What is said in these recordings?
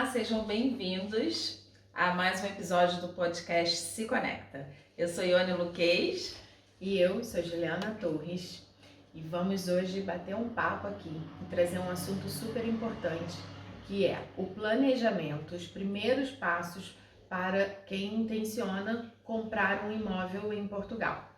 sejam bem-vindos a mais um episódio do podcast Se Conecta. Eu sou Ione Luquez. E eu sou Juliana Torres. E vamos hoje bater um papo aqui e trazer um assunto super importante, que é o planejamento, os primeiros passos para quem intenciona comprar um imóvel em Portugal.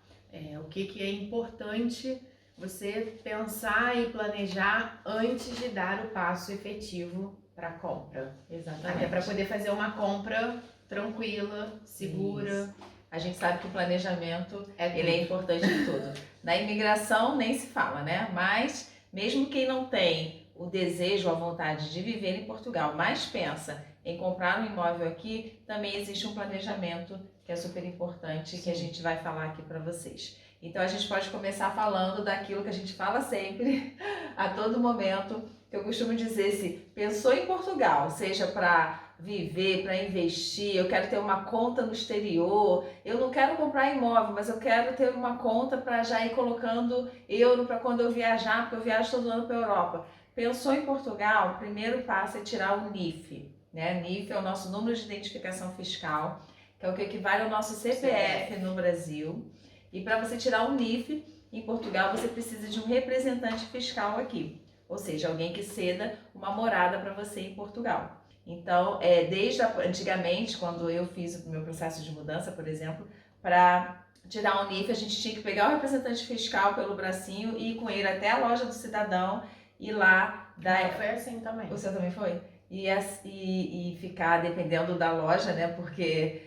O que é importante você pensar e planejar antes de dar o passo efetivo para a compra. Exatamente. Até para poder fazer uma compra tranquila, segura. Isso. A gente sabe que o planejamento ele é importante em tudo. Na imigração nem se fala, né? Mas mesmo quem não tem o desejo, a vontade de viver em Portugal, mas pensa em comprar um imóvel aqui, também existe um planejamento que é super importante, que a gente vai falar aqui para vocês. Então a gente pode começar falando daquilo que a gente fala sempre, a todo momento, que eu costumo dizer, se pensou em Portugal, seja para viver, para investir, eu quero ter uma conta no exterior, eu não quero comprar imóvel, mas eu quero ter uma conta para já ir colocando euro para quando eu viajar, porque eu viajo todo ano para a Europa. Pensou em Portugal, o primeiro passo é tirar o NIF, né? NIF é o nosso número de identificação fiscal, que é o que equivale ao nosso CPF no Brasil. E para você tirar o NIF, em Portugal você precisa de um representante fiscal aqui, ou seja, alguém que ceda uma morada para você em Portugal. Então, desde antigamente, quando eu fiz o meu processo de mudança, por exemplo, para tirar o NIF, a gente tinha que pegar o representante fiscal pelo bracinho e ir com ele até a loja do cidadão e lá dar... Foi assim também. Você também foi? E ficar dependendo da loja, né? Porque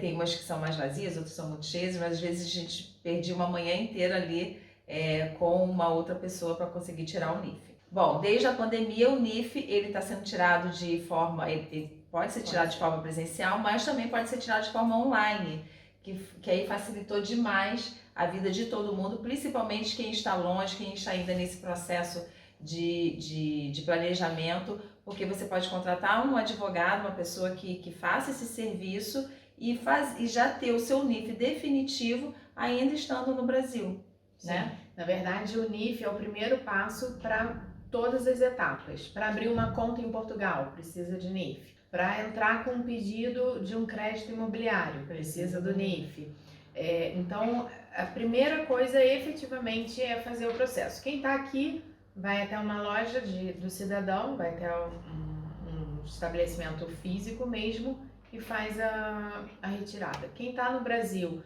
tem umas que são mais vazias, outras são muito cheias, mas às vezes a gente perdia uma manhã inteira ali com uma outra pessoa para conseguir tirar o NIF. Bom, desde a pandemia o NIF ele está sendo tirado de forma, ele pode ser tirado de forma presencial, mas também pode ser tirado de forma online, que aí facilitou demais a vida de todo mundo, principalmente quem está longe, quem está ainda nesse processo de planejamento, porque você pode contratar um advogado, uma pessoa que faça esse serviço e já ter o seu NIF definitivo ainda estando no Brasil. Sim. Né? Na verdade, o NIF é o primeiro passo para todas as etapas. Para abrir uma conta em Portugal, precisa de NIF. Para entrar com um pedido de um crédito imobiliário, precisa do NIF. Então, a primeira coisa efetivamente é fazer o processo. Quem está aqui vai até uma loja do cidadão, vai até um estabelecimento físico mesmo e faz a retirada. Quem está no Brasil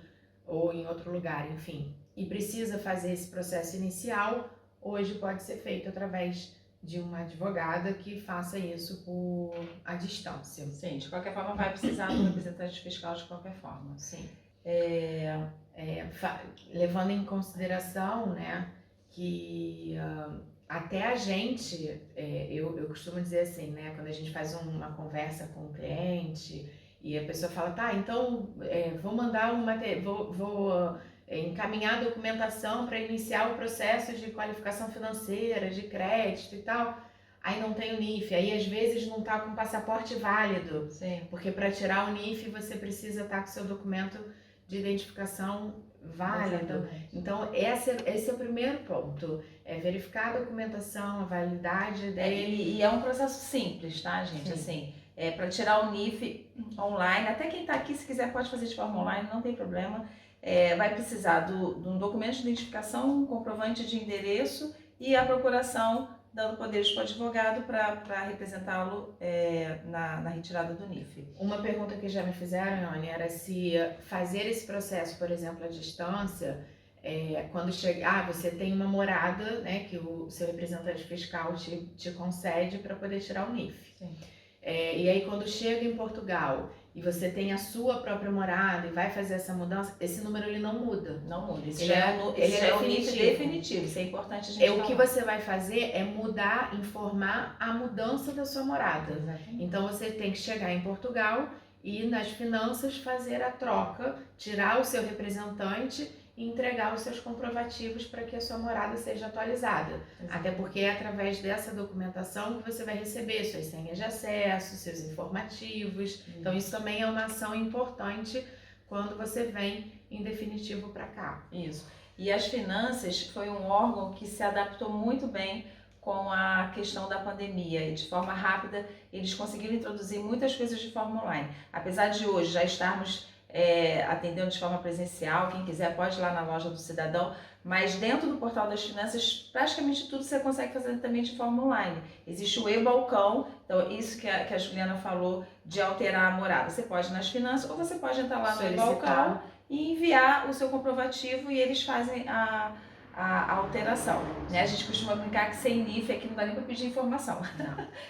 ou em outro lugar, enfim, e precisa fazer esse processo inicial, hoje pode ser feito através de uma advogada que faça isso à distância. Sim, de qualquer forma vai precisar do representante fiscal de qualquer forma. Sim. Levando em consideração, né, que até a gente, eu costumo dizer assim, né, quando a gente faz uma conversa com o cliente e a pessoa fala, tá, então vou mandar vou encaminhar a documentação para iniciar o processo de qualificação financeira, de crédito e tal, aí não tem o NIF, aí às vezes não está com passaporte válido. Sim. Porque para tirar o NIF você precisa estar com seu documento de identificação válido. Exatamente. Então esse é o primeiro ponto, é verificar a documentação, a validade dele. E é um processo simples, tá, gente? Sim. Assim, para tirar o NIF online, até quem está aqui, se quiser, pode fazer de forma online, não tem problema. Vai precisar de um documento de identificação, um comprovante de endereço e a procuração dando poderes para o advogado para representá-lo na retirada do NIF. Uma pergunta que já me fizeram, Ione, era se fazer esse processo, por exemplo, à distância, quando chegar, você tem uma morada, né, que o seu representante fiscal te concede para poder tirar o NIF. Sim. E aí quando chega em Portugal e você tem a sua própria morada e vai fazer essa mudança, esse número ele não muda. Não muda. Esse Ele já é o NIF definitivo. definitivo. Isso é importante a gente falar. O que você vai fazer é informar a mudança da sua morada. Exatamente. Então você tem que chegar em Portugal e nas finanças fazer a troca, tirar o seu representante e entregar os seus comprovativos para que a sua morada seja atualizada. Exato. Até porque é através dessa documentação que você vai receber suas senhas de acesso, seus informativos. Então isso também é uma ação importante quando você vem em definitivo para cá. Isso. E as finanças foi um órgão que se adaptou muito bem com a questão da pandemia e de forma rápida eles conseguiram introduzir muitas coisas de forma online. Apesar de hoje já estarmos atendendo de forma presencial, quem quiser pode ir lá na loja do cidadão, mas dentro do Portal das Finanças praticamente tudo você consegue fazer também de forma online. Existe o e-balcão, então isso que a Juliana falou de alterar a morada, você pode ir nas finanças ou você pode entrar lá no e-balcão e enviar o seu comprovativo e eles fazem a alteração, né? A gente costuma brincar que sem NIF aqui não dá nem para pedir informação.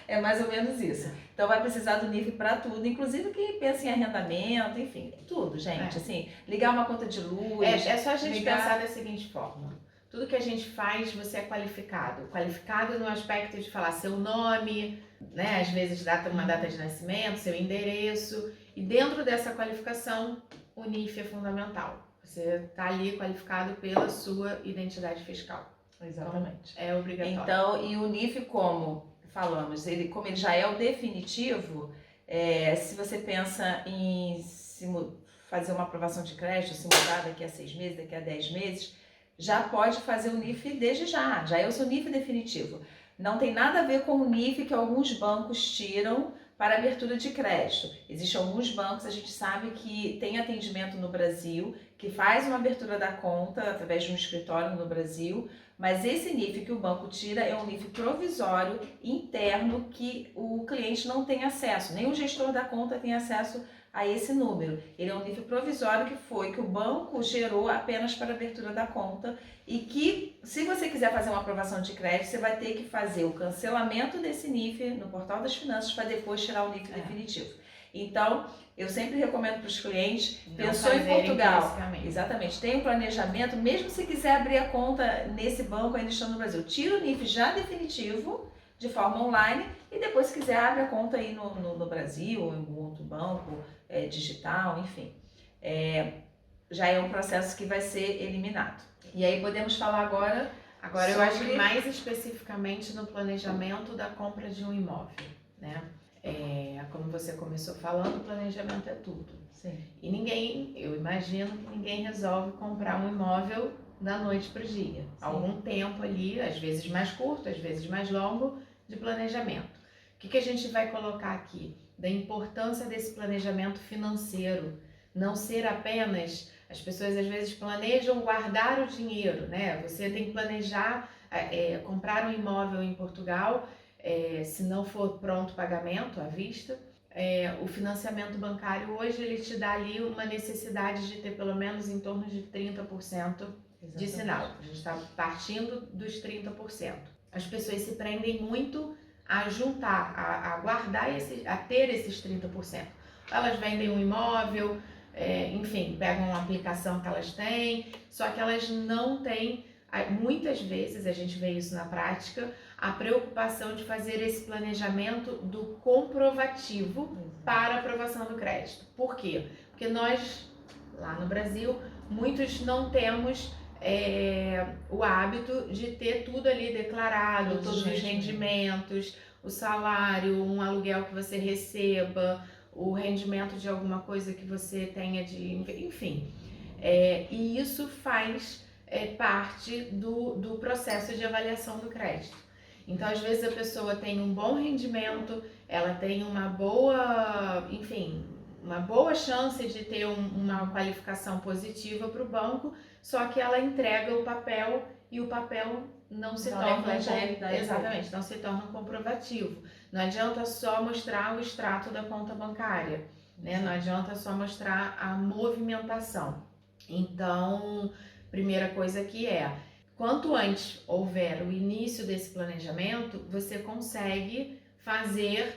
É mais ou menos isso. Então vai precisar do NIF para tudo, inclusive quem pensa em arrendamento, enfim, tudo, gente. Assim, ligar uma conta de luz. É só a gente pensar da seguinte forma. Tudo que a gente faz, você é qualificado. Qualificado no aspecto de falar seu nome, né? Às vezes uma data de nascimento, seu endereço. E dentro dessa qualificação, o NIF é fundamental. Você está ali qualificado pela sua identidade fiscal. Exatamente. Então, é obrigatório. Então, e o NIF, como falamos, como ele já é o definitivo, se você pensa em fazer uma aprovação de crédito, se mudar daqui a 6 meses, daqui a 10 meses, já pode fazer o NIF desde já é o seu NIF definitivo. Não tem nada a ver com o NIF que alguns bancos tiram para abertura de crédito. Existem alguns bancos, a gente sabe que tem atendimento no Brasil, que faz uma abertura da conta através de um escritório no Brasil, mas esse NIF que o banco tira é um NIF provisório, interno, que o cliente não tem acesso, nem o gestor da conta tem acesso a esse número. Ele é um NIF provisório que o banco gerou apenas para abertura da conta e que, se você quiser fazer uma aprovação de crédito, você vai ter que fazer o cancelamento desse NIF no Portal das Finanças para depois tirar o NIF definitivo. Então, eu sempre recomendo para os clientes, pensou em Portugal, exatamente, tem um planejamento, mesmo se quiser abrir a conta nesse banco ainda estando no Brasil, tira o NIF já definitivo, de forma online, e depois se quiser abre a conta aí no Brasil ou em algum outro banco, digital, enfim. Já é um processo que vai ser eliminado. E aí podemos falar agora eu acho que mais especificamente no planejamento da compra de um imóvel, né? Como você começou falando, o planejamento é tudo. Sim. E eu imagino que ninguém resolve comprar um imóvel da noite para o dia. Sim. Algum tempo ali, às vezes mais curto, às vezes mais longo, de planejamento. O que a gente vai colocar aqui? Da importância desse planejamento financeiro. Não ser apenas... As pessoas às vezes planejam guardar o dinheiro, né? Você tem que planejar comprar um imóvel em Portugal, se não for pronto pagamento à vista. O financiamento bancário hoje ele te dá ali uma necessidade de ter pelo menos em torno de 30% de sinal. A gente está partindo dos 30%. As pessoas se prendem muito a juntar, a guardar, a ter esses 30%. Elas vendem um imóvel, enfim, pegam uma aplicação que elas têm, só que elas não têm, muitas vezes, a gente vê isso na prática, a preocupação de fazer esse planejamento do comprovativo para aprovação do crédito. Por quê? Porque nós, lá no Brasil, muitos não temos o hábito de ter tudo ali declarado, todos os rendimentos, o salário, um aluguel que você receba, o rendimento de alguma coisa que você tenha enfim. E isso faz parte do processo de avaliação do crédito. Então, às vezes a pessoa tem um bom rendimento, ela tem uma boa, enfim, uma boa chance de ter uma qualificação positiva para o banco, só que ela entrega o papel e o papel não se torna exatamente, não se torna um comprovativo. Não adianta só mostrar o extrato da conta bancária, né? Não adianta só mostrar a movimentação. Então, primeira coisa aqui quanto antes houver o início desse planejamento, você consegue fazer,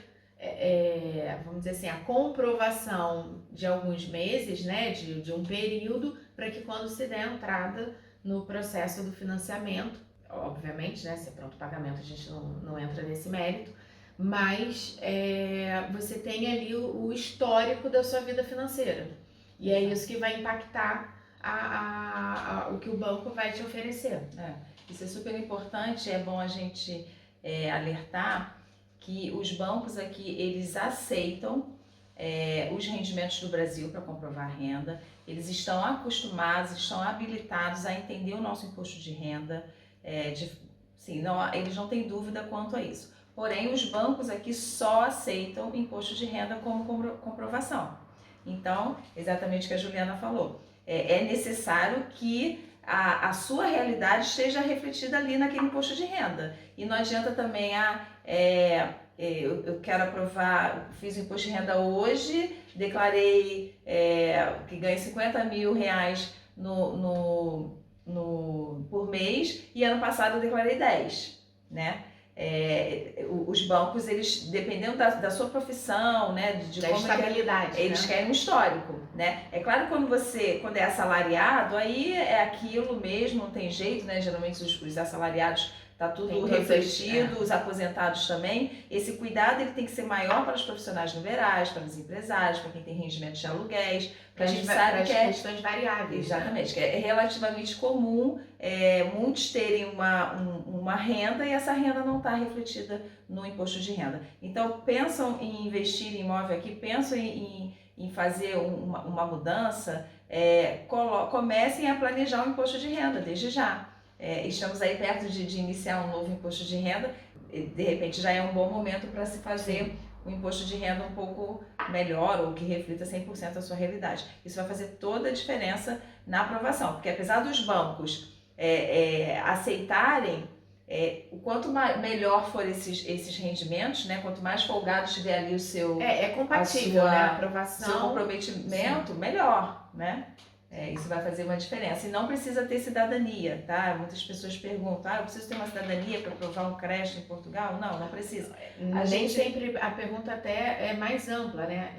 vamos dizer assim, a comprovação de alguns meses, né, de um período, para que quando se der entrada no processo do financiamento, obviamente, né, se é pronto pagamento, a gente não entra nesse mérito, mas você tem ali o histórico da sua vida financeira. E é isso que vai impactar o que o banco vai te oferecer. Isso é super importante, é bom a gente alertar que os bancos aqui, eles aceitam os rendimentos do Brasil para comprovar renda, eles estão acostumados, estão habilitados a entender o nosso imposto de renda, Sim, não, eles não têm dúvida quanto a isso. Porém, os bancos aqui só aceitam imposto de renda como comprovação. Então, exatamente o que a Juliana falou, é necessário que a sua realidade esteja refletida ali naquele imposto de renda. E não adianta também, eu quero aprovar, fiz o imposto de renda hoje, declarei que ganho 50 mil reais por mês e ano passado eu declarei 10, né? Os bancos, eles, dependendo da sua profissão, né, da como estabilidade, eles querem um histórico, né? É claro que quando é assalariado, aí é aquilo mesmo, não tem jeito, né? Geralmente os assalariados tá tudo refletido, os aposentados também. Esse cuidado ele tem que ser maior para os profissionais liberais, para os empresários, para quem tem rendimento de aluguéis, porque a gente sabe que questões variáveis. Exatamente, que é relativamente comum muitos terem uma renda e essa renda não está refletida no imposto de renda. Então, pensam em investir em imóvel aqui, pensam em fazer uma mudança, comecem a planejar o imposto de renda desde já. Estamos aí perto de iniciar um novo imposto de renda, de repente já é um bom momento para se fazer um imposto de renda um pouco melhor ou que reflita 100% a sua realidade. Isso vai fazer toda a diferença na aprovação, porque apesar dos bancos aceitarem, o quanto melhor for esses rendimentos, né, quanto mais folgado estiver ali o seu... É compatível, né, a aprovação. Seu comprometimento, melhor, né? Isso vai fazer uma diferença. E não precisa ter cidadania, tá? Muitas pessoas perguntam, eu preciso ter uma cidadania para aprovar um crédito em Portugal? Não, não precisa. Nem sempre a pergunta até é mais ampla, né?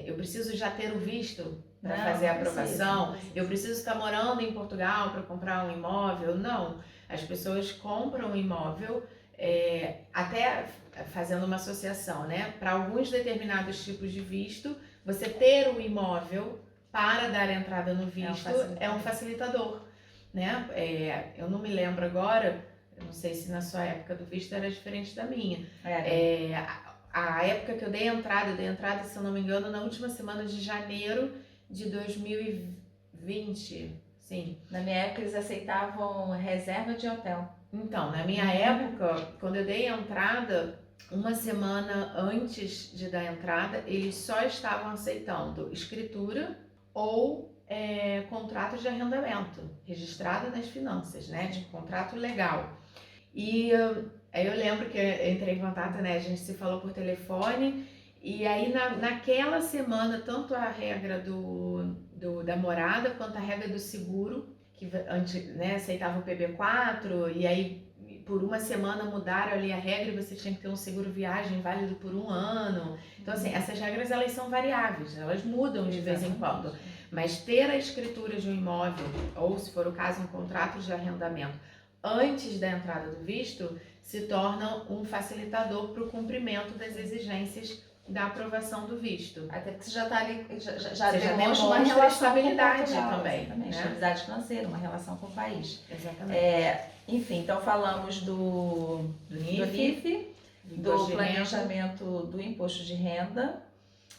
Eu preciso já ter o visto para fazer a aprovação? Eu preciso estar morando em Portugal para comprar um imóvel? Não. As pessoas compram um imóvel, até fazendo uma associação, né? Para alguns determinados tipos de visto, você ter o imóvel para dar entrada no visto é um facilitador, né? Eu não me lembro agora, eu não sei se na sua época do visto era diferente da minha. A época que eu dei entrada, se eu não me engano, na última semana de janeiro de 2020, sim. Na minha época eles aceitavam reserva de hotel. Então, na minha época, quando eu dei entrada, uma semana antes de dar entrada, eles só estavam aceitando escritura ou contrato de arrendamento, registrado nas finanças, né? De contrato legal. E aí eu lembro que eu entrei em contato, né? A gente se falou por telefone, e aí naquela semana, tanto a regra da morada quanto a regra do seguro, que antes, né, aceitava o PB4, e aí por uma semana mudaram ali a regra e você tinha que ter um seguro viagem válido por 1 ano. Então, assim, essas regras, elas são variáveis, elas mudam de vez em quando. Mas ter a escritura de um imóvel, ou se for o caso, um contrato de arrendamento, antes da entrada do visto, se torna um facilitador para o cumprimento das exigências da aprovação do visto. Até porque você já está ali, já demonstra uma relação estabilidade com também. Exatamente, né? Estabilidade financeira, uma relação com o país. Exatamente. Enfim, então falamos do NIF, do planejamento do imposto de renda.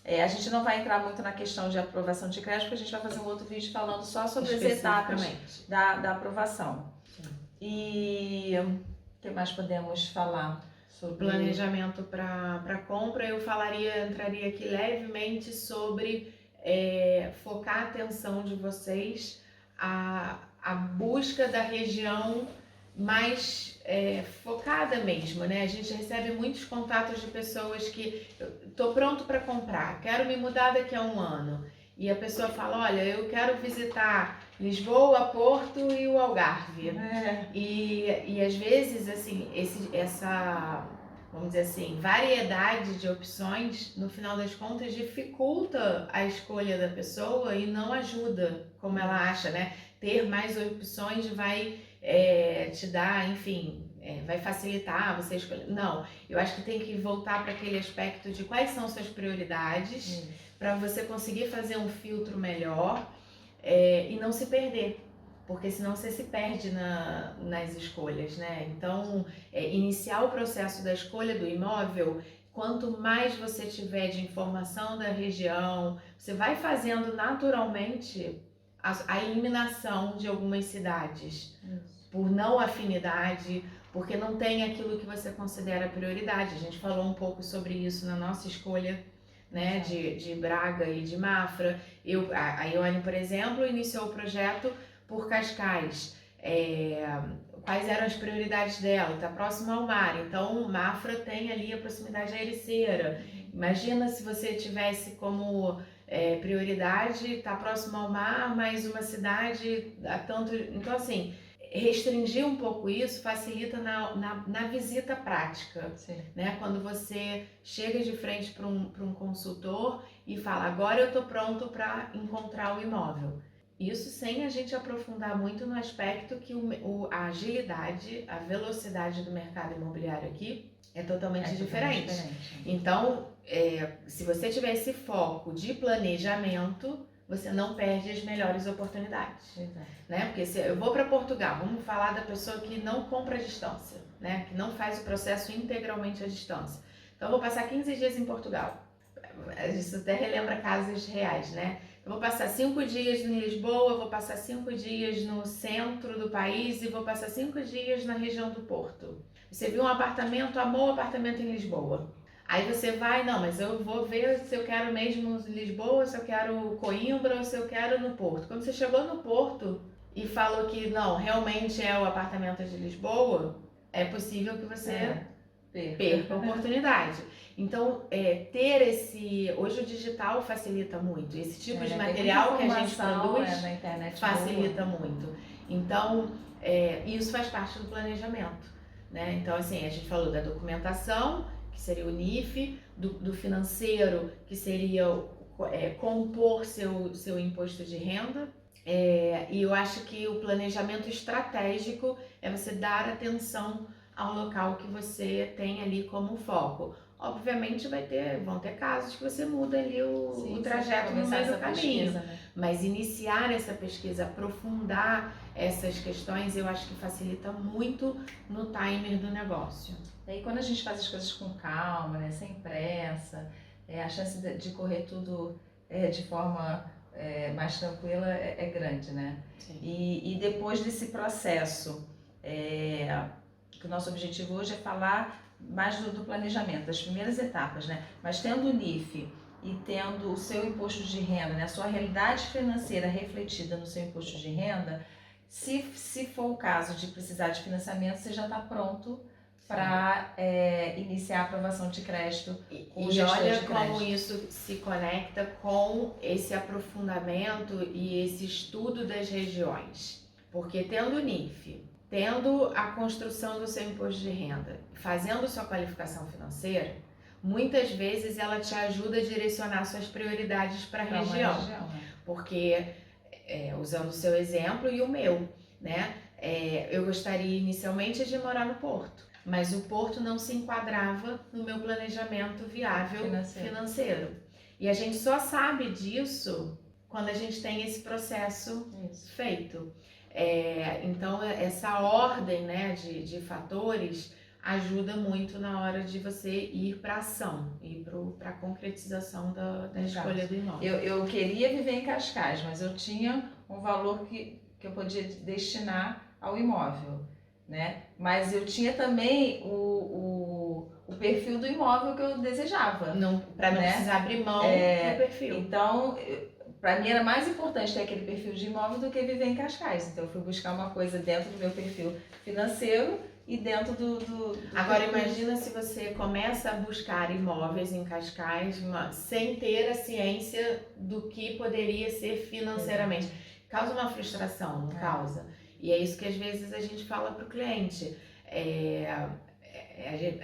A gente não vai entrar muito na questão de aprovação de crédito, porque a gente vai fazer um outro vídeo falando só sobre as etapas da aprovação. Sim. E o que mais podemos falar? Sobre planejamento para compra, eu entraria aqui levemente sobre focar a atenção de vocês a busca da região mais focada mesmo, né? A gente recebe muitos contatos de pessoas que tô pronto para comprar, quero me mudar daqui a 1 ano. E a pessoa fala, olha, eu quero visitar Lisboa, Porto e o Algarve. E às vezes, assim, essa, vamos dizer assim, variedade de opções, no final das contas, dificulta a escolha da pessoa e não ajuda, como ela acha, né? Ter mais opções vai te dar, enfim, vai facilitar você escolher. Não, eu acho que tem que voltar para aquele aspecto de quais são suas prioridades, para você conseguir fazer um filtro melhor e não se perder, porque senão você se perde nas escolhas, né? Então, iniciar o processo da escolha do imóvel, quanto mais você tiver de informação da região, você vai fazendo naturalmente a eliminação de algumas cidades, por não afinidade, porque não tem aquilo que você considera prioridade. A gente falou um pouco sobre isso na nossa escolha, né, de Braga e de Mafra. A Ione, por exemplo, iniciou o projeto por Cascais. Quais eram as prioridades dela? Está próximo ao mar, então Mafra tem ali a proximidade à Ericeira. Imagina se você tivesse como prioridade estar próximo ao mar, mas uma cidade a tanto... Então, assim, restringir um pouco isso facilita na visita prática, né? Quando você chega de frente para um consultor e fala, agora eu estou pronto para encontrar o imóvel. Isso sem a gente aprofundar muito no aspecto que a agilidade, a velocidade do mercado imobiliário aqui é totalmente diferente. Então, se você tiver esse foco de planejamento, você não perde as melhores oportunidades. Né? Porque se eu vou para Portugal, vamos falar da pessoa que não compra à distância, né? Que não faz o processo integralmente à distância. Então, eu vou passar 15 dias em Portugal. Isso até relembra casos reais, né? Eu vou passar 5 dias em Lisboa, vou passar 5 dias no centro do país e vou passar 5 dias na região do Porto. Você viu um apartamento, amou o apartamento em Lisboa. Aí você vai, não, mas eu vou ver se eu quero mesmo Lisboa, se eu quero Coimbra ou se eu quero no Porto. Quando você chegou no Porto e falou que não, realmente é o apartamento de Lisboa, é possível que você perca a oportunidade. Então, ter hoje o digital facilita muito. Esse tipo de material que a gente produz na internet facilita muito. Então, isso faz parte do planejamento, né? Então, assim, a gente falou da documentação, que seria o NIF, do financeiro, que seria compor seu imposto de renda. E eu acho que o planejamento estratégico é você dar atenção ao local que você tem ali como foco. Obviamente vão ter casos que você muda ali o trajeto no meio do caminho. Pesquisa, né? Mas iniciar essa pesquisa, aprofundar essas questões, eu acho que facilita muito no timer do negócio. E aí quando a gente faz as coisas com calma, né, sem pressa, a chance de correr tudo de forma mais tranquila é grande, né? E depois desse processo, que o nosso objetivo hoje é falar mais do planejamento, das primeiras etapas, né? Mas tendo o NIF e tendo o seu imposto de renda, né, a sua realidade financeira refletida no seu imposto de renda, se for o caso de precisar de financiamento, você já está pronto para iniciar a aprovação de crédito. E olha como isso se conecta com esse aprofundamento e esse estudo das regiões. Porque tendo o NIF, tendo a construção do seu imposto de renda, fazendo sua qualificação financeira, muitas vezes ela te ajuda a direcionar suas prioridades para a região. Né? Porque, usando o seu exemplo e o meu, né? Eu gostaria inicialmente de morar no Porto, mas o Porto não se enquadrava no meu planejamento viável financeiro. E a gente só sabe disso quando a gente tem esse processo feito. Então, essa ordem, né, de fatores ajuda muito na hora de você ir para a ação, ir para a concretização da escolha do imóvel. Eu queria viver em Cascais, mas eu tinha um valor que eu podia destinar ao imóvel, né? Mas eu tinha também o perfil do imóvel que eu desejava. Para não precisar abrir mão do perfil. Então, para mim era mais importante ter aquele perfil de imóvel do que viver em Cascais. Então eu fui buscar uma coisa dentro do meu perfil financeiro e dentro Agora imagina se você começa a buscar imóveis em Cascais sem ter a ciência do que poderia ser financeiramente. Causa uma frustração, não causa? E é isso que às vezes a gente fala para o cliente.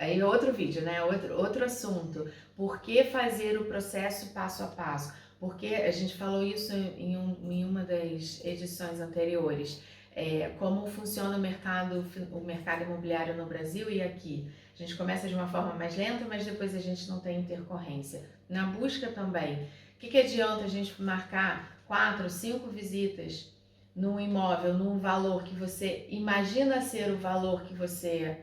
Aí outro vídeo, né? Outro assunto. Por que fazer o processo passo a passo? Porque a gente falou isso em uma das edições anteriores. Como funciona o mercado imobiliário no Brasil e aqui. A gente começa de uma forma mais lenta, mas depois a gente não tem intercorrência. Na busca também. O que adianta a gente marcar 4, 5 visitas num imóvel, num valor que você imagina ser o valor que você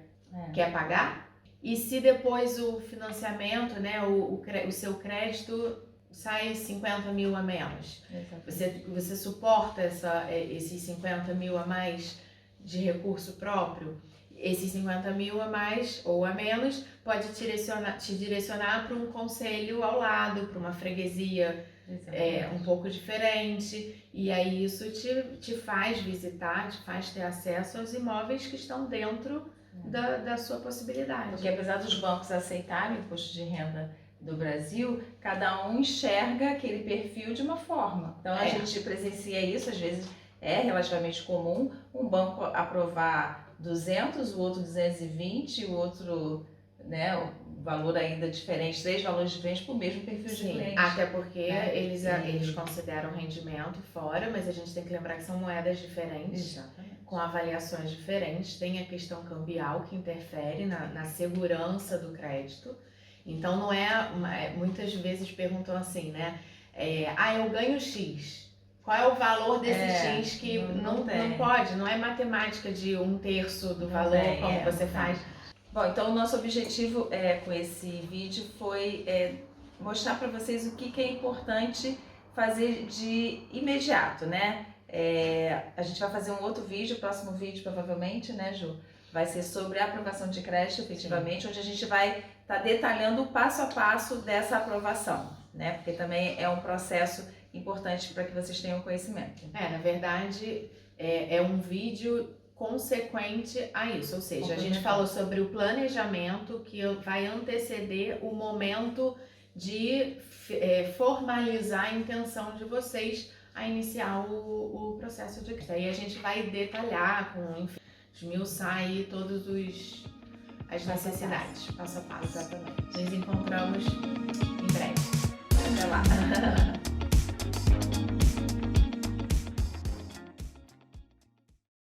quer pagar? E se depois o financiamento, né, o seu crédito sai 50 mil a menos? Você suporta esses 50 mil a mais de recurso próprio? esses 50 mil a mais ou a menos pode te direcionar para um concelho ao lado, para uma freguesia um pouco diferente, e aí isso te faz visitar, te faz ter acesso aos imóveis que estão dentro da sua possibilidade. Porque apesar dos bancos aceitarem o imposto de renda do Brasil, cada um enxerga aquele perfil de uma forma. Então a gente presencia isso, às vezes é relativamente comum um banco aprovar 200, o outro 220, o outro, né, o valor ainda diferente, 3 valores diferentes para o mesmo perfil de cliente. Até porque eles consideram rendimento fora, mas a gente tem que lembrar que são moedas diferentes. Exatamente. Com avaliações diferentes, tem a questão cambial que interfere na segurança do crédito. Então não muitas vezes perguntam assim, né? Eu ganho X. Qual é o valor desse X que não pode? Não é matemática de 1/3 do valor como você faz. Bom, então o nosso objetivo com esse vídeo foi mostrar para vocês o que é importante fazer de imediato, né? A gente vai fazer um outro vídeo, o próximo vídeo provavelmente, né, Ju? Vai ser sobre a aprovação de crédito, efetivamente, onde a gente vai estar detalhando o passo a passo dessa aprovação, né? Porque também é um processo importante para que vocês tenham conhecimento. Na verdade, é um vídeo consequente a isso, ou seja, a gente falou sobre o planejamento que vai anteceder o momento de formalizar a intenção de vocês a iniciar o processo de crédito. Aí a gente vai detalhar, esmiuçar aí todas as necessidades, passo a passo. Exatamente. Nos encontramos em breve. Até lá.